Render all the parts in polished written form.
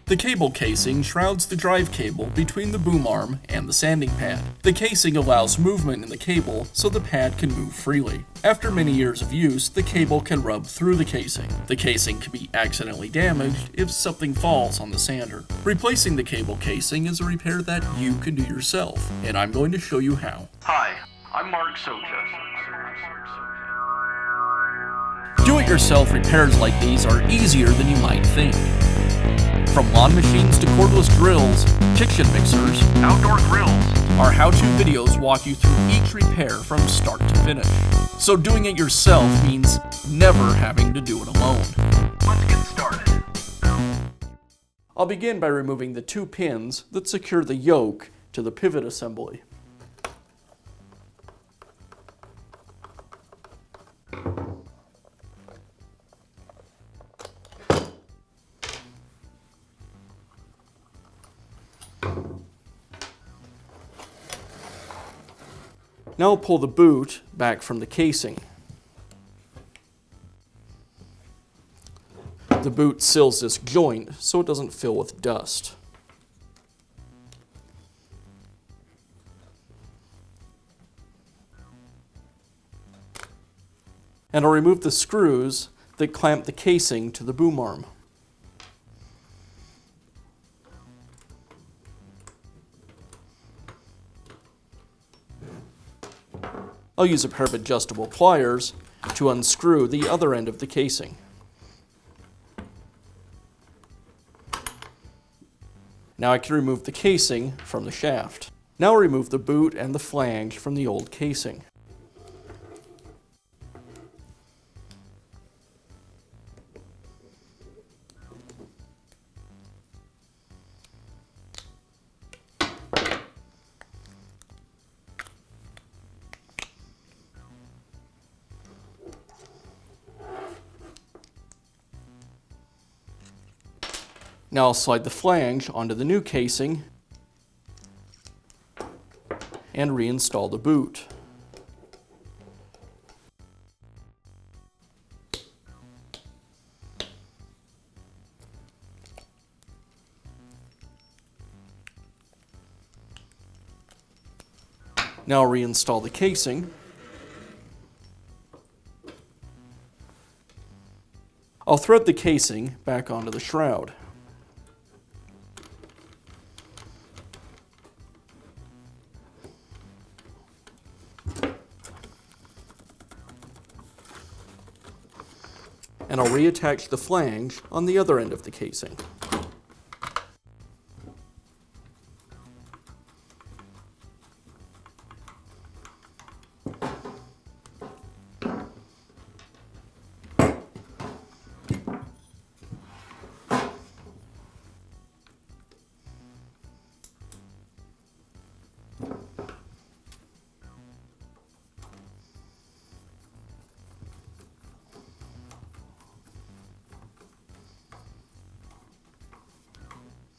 The cable casing shrouds the drive cable between the boom arm and the sanding pad. The casing allows movement in the cable so the pad can move freely. After many years of use, the cable can rub through the casing. The casing can be accidentally damaged if something falls on the sander. Replacing the cable casing is a repair that you can do yourself, and I'm going to show you how. Hi, I'm Mark Socha. Do-it-yourself repairs like these are easier than you might think. From lawn machines to cordless drills, kitchen mixers, Outdoor grills. our how-to videos walk you through each repair from start to finish. So doing it yourself means never having to do it alone. Let's get started. I'll begin by removing the 2 pins that secure the yoke to the pivot assembly. Now I'll pull the boot back from the casing. The boot seals this joint so it doesn't fill with dust. And I'll remove the screws that clamp the casing to the boom arm. I'll use a pair of adjustable pliers to unscrew the other end of the casing. Now I can remove the casing from the shaft. Now I'll remove the boot and the flange from the old casing. Now I'll slide the flange onto the new casing and reinstall the boot. Now I'll reinstall the casing. I'll thread the casing back onto the shroud. And I'll reattach the flange on the other end of the casing.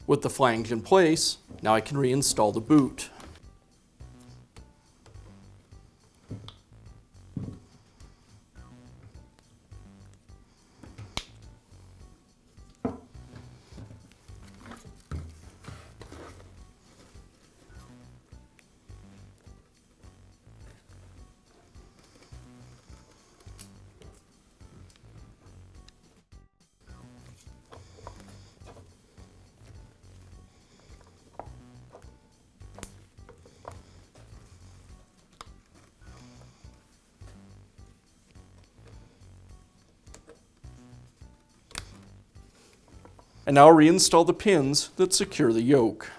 With the flange in place, now I can reinstall the boot. And now I'll reinstall the pins that secure the yoke.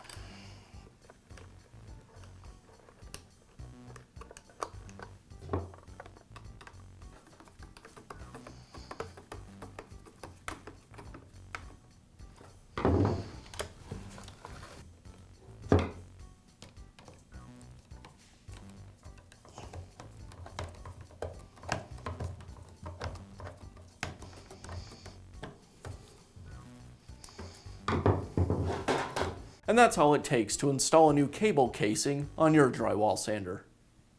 And that's all it takes to install a new cable casing on your drywall sander.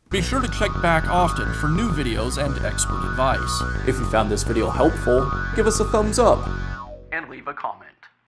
Be sure to check back often for new videos and expert advice. If you found this video helpful, give us a thumbs up And leave a comment.